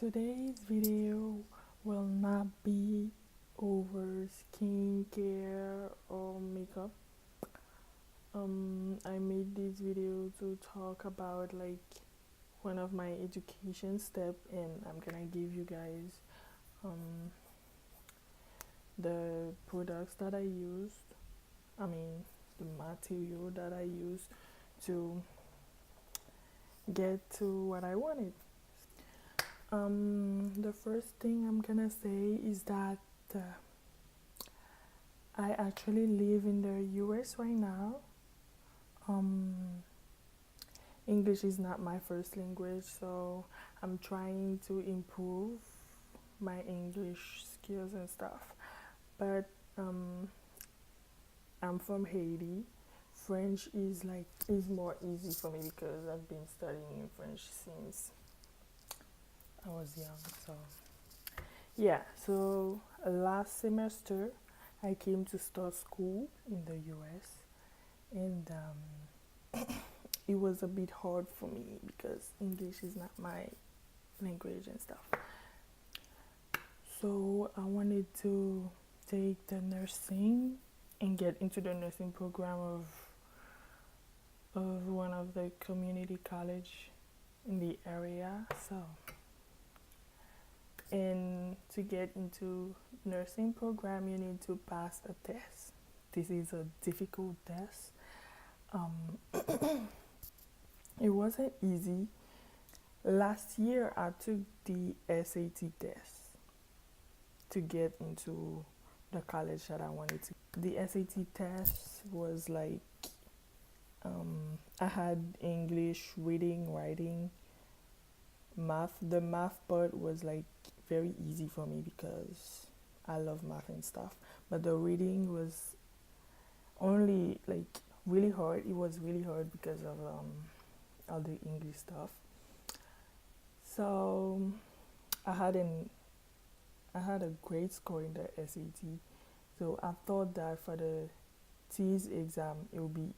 Today's video will not be over skincare or makeup. I made this video to talk about one of my education step, and I'm gonna give you guys um, the products that I used. I mean, the material that I used to get to what I wanted. The first thing I'm gonna say is that uh, I actually live in the US right now. Um, English is not my first language, so I'm trying to improve my English skills and stuff. But I'm from Haiti. French is more easy for me because I've been studying French since I was young. So yeah, so last semester I came to start school in the US, and it was a bit hard for me because English is not my language and stuff. So I wanted to take the nursing and get into the nursing program of one of the community college in the area. So, and to get into nursing program, you need to pass a test. This is a difficult test. It wasn't easy. Last year I took the SAT test to get into the college that I wanted to. The SAT test was I had English, reading, writing, math. The math part was very easy for me because I love math and stuff. But the reading was only really hard. It was really hard because of all the English stuff. So I had a great score in the SAT. So I thought that for the TEAS exam it would be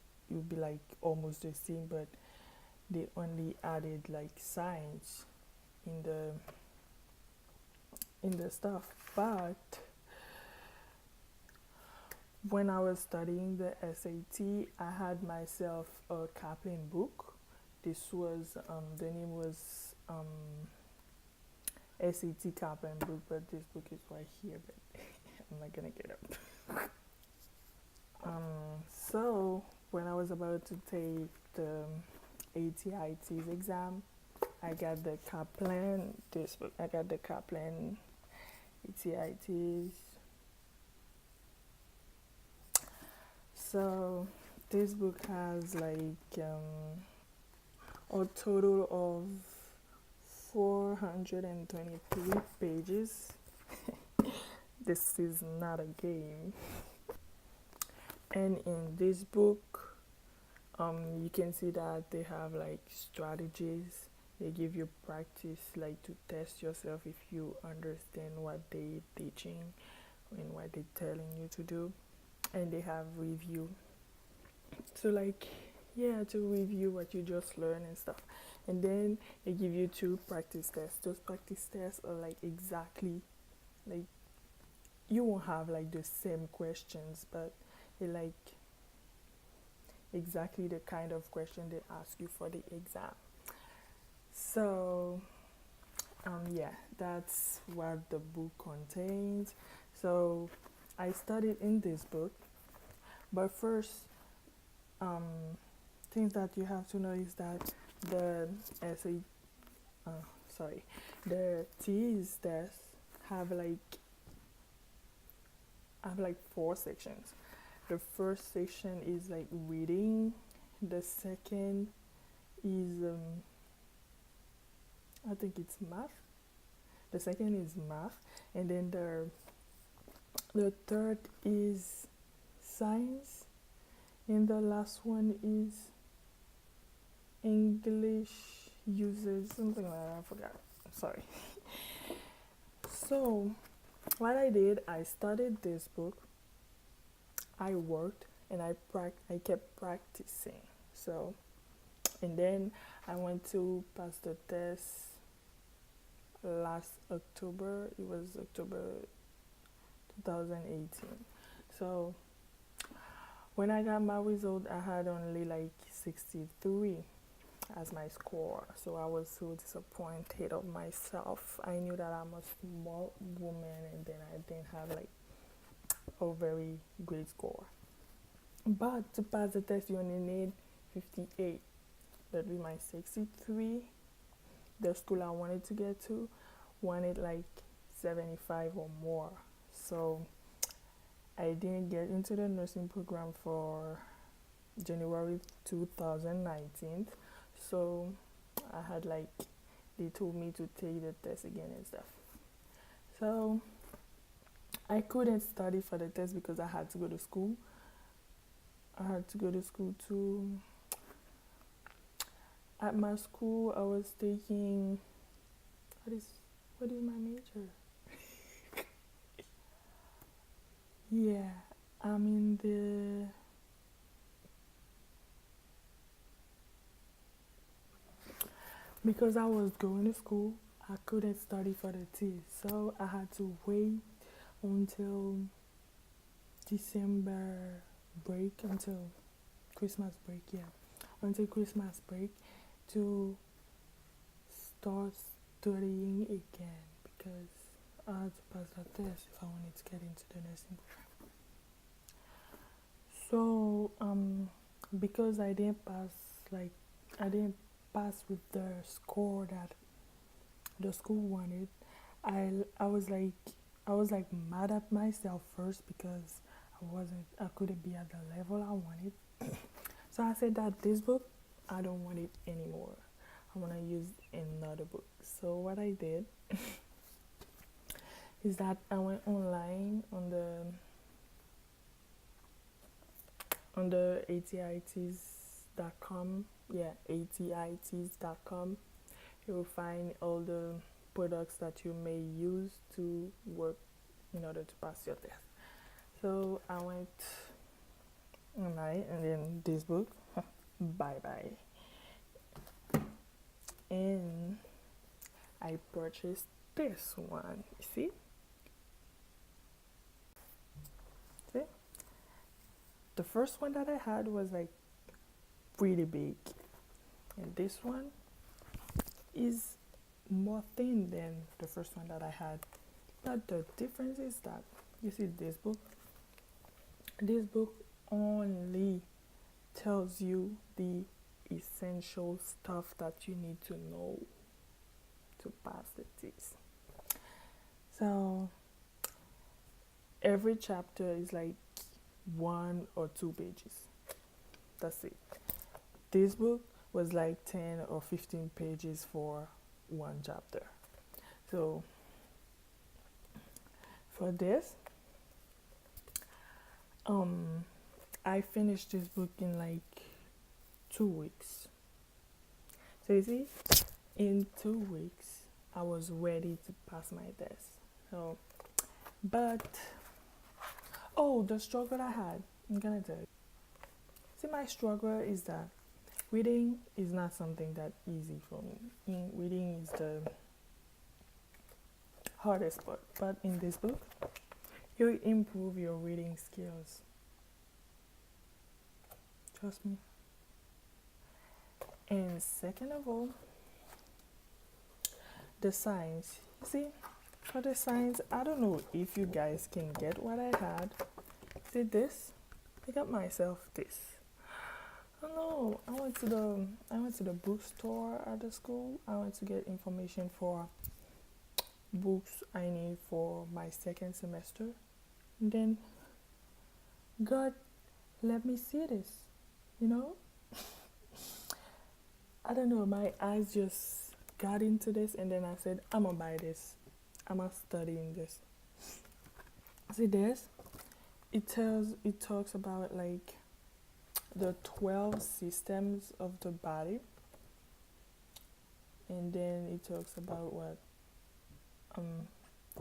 almost the same, but they only added science in the stuff. But when I was studying the SAT, I had myself a Kaplan book. This was the name was SAT Kaplan book, but this book is right here, but I'm not gonna get up. So when I was about to take the ATI Teas exam, I got the Kaplan, this book. I got the Kaplan ATI Teas. So this book has a total of 423 pages. This is not a game. And in this book, you can see that they have strategies. They give you practice to test yourself if you understand what they're teaching and what they're telling you to do. And they have review. So to review what you just learned and stuff. And then they give you 2 practice tests. Those practice tests are exactly you won't have the same questions, but they exactly the kind of question they ask you for the exam. So that's what the book contains. So I studied in this book, but first things that you have to know is that the the TEAS test have 4 sections. The first section is reading. The second is I think it's math. The second is math, and then the third is science, and the last one is English uses, something like that. I forgot. Sorry. So what I did, I studied this book, I worked, and I kept practicing. So, and then I went to pass the test last October. It was October 2018. So when I got my result, I had only like 63 as my score. So I was so disappointed of myself. I knew that I'm a small woman, and then I didn't have like a very great score. But to pass the test, you only need 58. But with my 63, the school I wanted to get to wanted like 75 or more. So I didn't get into the nursing program for January 2019. So I had like, they told me to take the test again and stuff. So I couldn't study for the test because I had to go to school. I had to go to school too. At my school, I was taking, what is my major? Yeah, I'm in the, because I was going to school, I couldn't study for the test, so I had to wait until December break, until Christmas break, yeah, until Christmas break to start studying again, because I had to pass the test if I wanted to get into the nursing program. So because I didn't pass, like I didn't pass with the score that the school wanted, I was like, mad at myself first because I couldn't be at the level I wanted. So I said that this book, I don't want it anymore. I want to use another book. So what I did is that I went online on the ATITeas.com. Yeah, ATITeas.com. You will find all the products that you may use to work in order to pass your test. So I went online, and then this book, bye bye. And I purchased this one. You see? See? The first one that I had was like pretty big, and this one is more thin than the first one that I had. But the difference is that, you see, this book only tells you the essential stuff that you need to know to pass the test. So every chapter is like 1 or 2 pages. That's it. This book was like 10 or 15 pages for one chapter. So for this, I finished this book in like 2 weeks. So you see, in 2 weeks, I was ready to pass my test. So, but, the struggle I had, I'm gonna tell you. See, my struggle is that reading is not something that easy for me. Reading is the hardest part. But in this book, you improve your reading skills. Trust me. And second of all, the signs. See, for the signs, I don't know if you guys can get what I had. See this? I got myself this. I don't know. I went to the bookstore at the school. I went to get information for books I need for my second semester. And then God let me see this, you know? I don't know, my eyes just got into this, and then I said, I'm gonna buy this. I'm gonna study in this. See this? It talks about like the 12 systems of the body. And then it talks about what?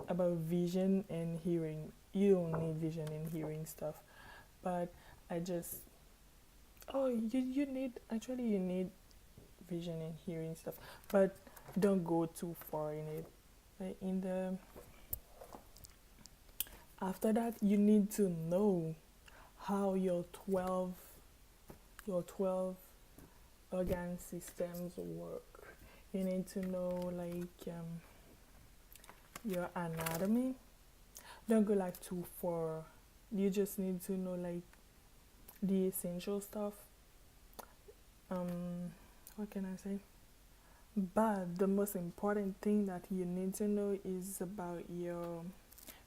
About vision and hearing. You don't need vision and hearing stuff. But I just, you need vision and hearing stuff, but don't go too far in it. in the after that, you need to know how your 12 organ systems work. You need to know your anatomy. Don't go like too far. You just need to know like the essential stuff. What can I say? But the most important thing that you need to know is about your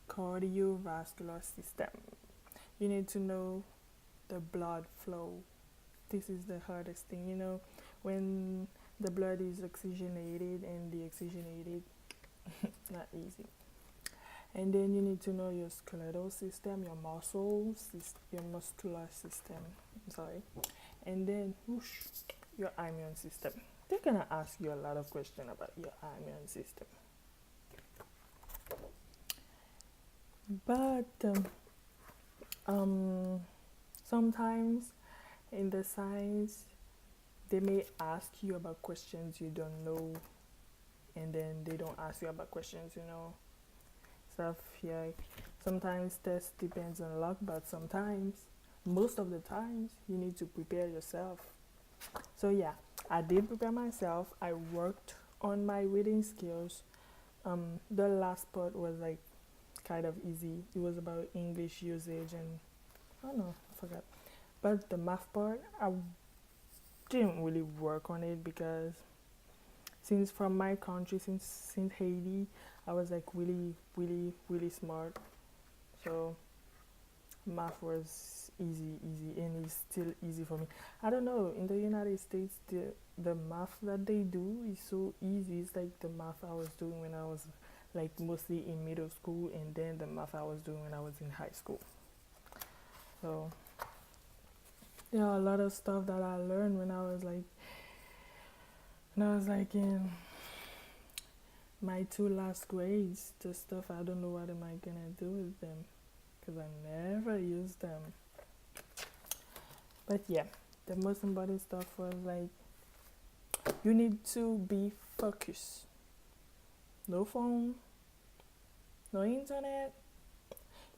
cardiovascular system. You need to know the blood flow. This is the hardest thing, when the blood is oxygenated and deoxygenated, not easy. And then you need to know your skeletal system, your muscles, your muscular system. I'm sorry. And then whoosh, your immune system. They're gonna ask you a lot of questions about your immune system. But sometimes in the science, they may ask you about questions you don't know, and then they don't ask you about questions you know. Stuff here. Sometimes test depends on luck, but sometimes, most of the times, you need to prepare yourself. So yeah, I did prepare myself. I worked on my reading skills. The last part was like kind of easy. It was about English usage and I don't know, I forgot. But the math part, I didn't really work on it because since from my country, since Haiti, I was like really, really, really smart. So math was easy, and it's still easy for me. I don't know. In the United States, the math that they do is so easy. It's like the math I was doing when I was like mostly in middle school, and then the math I was doing when I was in high school. So there are a lot of stuff that I learned when I was like in my two last grades. The stuff I don't know what am I gonna do with them because I never used them. But yeah, the most important stuff was like you need to be focused. No phone, no internet.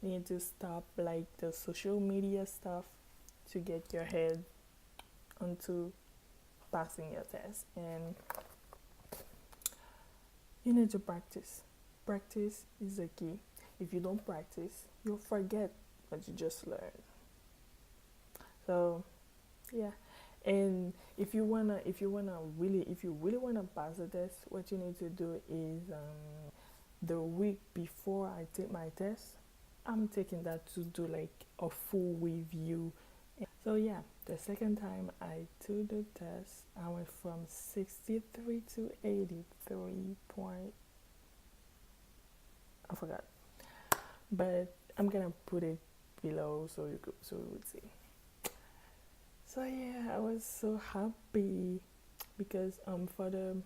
You need to stop like the social media stuff to get your head onto passing your test. And you need to practice. Practice is the key. If you don't practice, you'll forget what you just learned. So yeah. And if you really wanna pass the test, what you need to do is the week before I take my test, I'm taking that to do like a full review. So yeah, the second time I took the test, I went from 63 to 83 point. I forgot, but I'm gonna put it below so you would see. So yeah, I was so happy because for the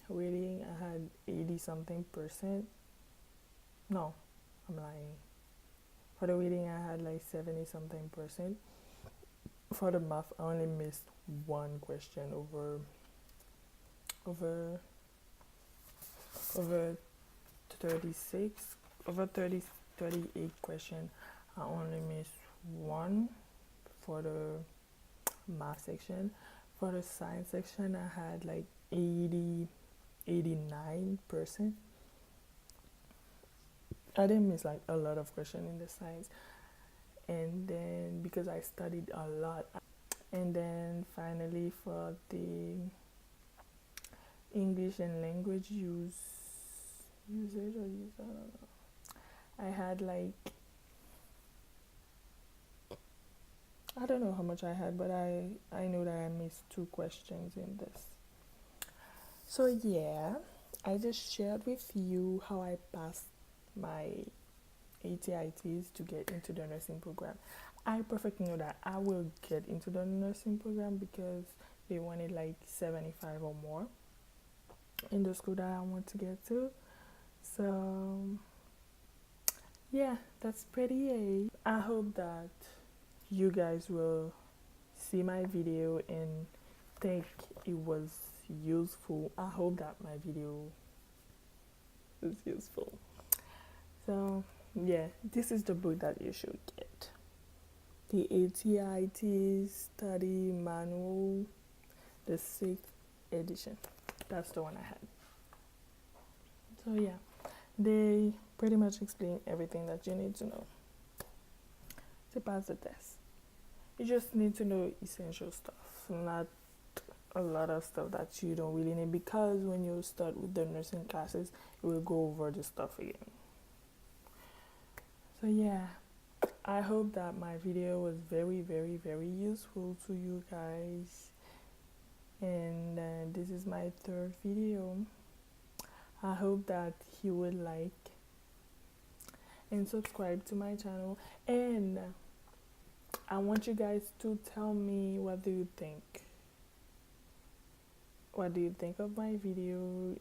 reading I had 80 something percent. No, I'm lying. For the reading I had like 70 something percent. For the math I only missed one question over 36 over 38 question. I only missed one for the math section. For the science section I had like 89%. I didn't miss like a lot of questions in the science, and then because I studied a lot. And then finally for the English and language usage or use, I don't know, I had like, I don't know how much I had, but I know that I missed 2 questions in this. So yeah, I just shared with you how I passed my ATI Teas to get into the nursing program. I perfectly know that I will get into the nursing program because they wanted like 75 or more in the school that I want to get to. So yeah, that's pretty it. I hope that you guys will see my video and think it was useful. I hope that my video It's useful. So yeah, this is the book that you should get. The ATI Teas Study Manual, the 6th edition. That's the one I had. So yeah, they pretty much explain everything that you need to know to pass the test. You just need to know essential stuff, not a lot of stuff that you don't really need, because when you start with the nursing classes, you will go over the stuff again. So yeah, I hope that my video was very, very, very useful to you guys. And this is my 3rd video. I hope that you would like and subscribe to my channel. And I want you guys to tell me, what do you think? What do you think of my video?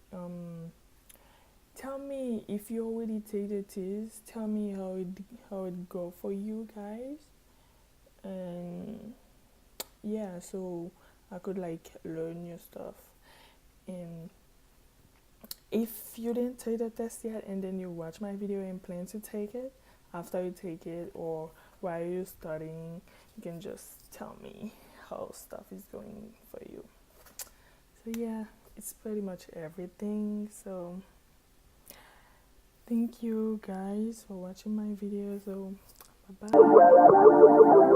Tell me if you already take the test. Tell me how it go for you guys. And yeah, so I could like learn new stuff. And if you didn't take the test yet and then you watch my video and plan to take it, after you take it or while you're studying, you can just tell me how stuff is going for you. So yeah, it's pretty much everything. So thank you guys for watching my video. So bye bye.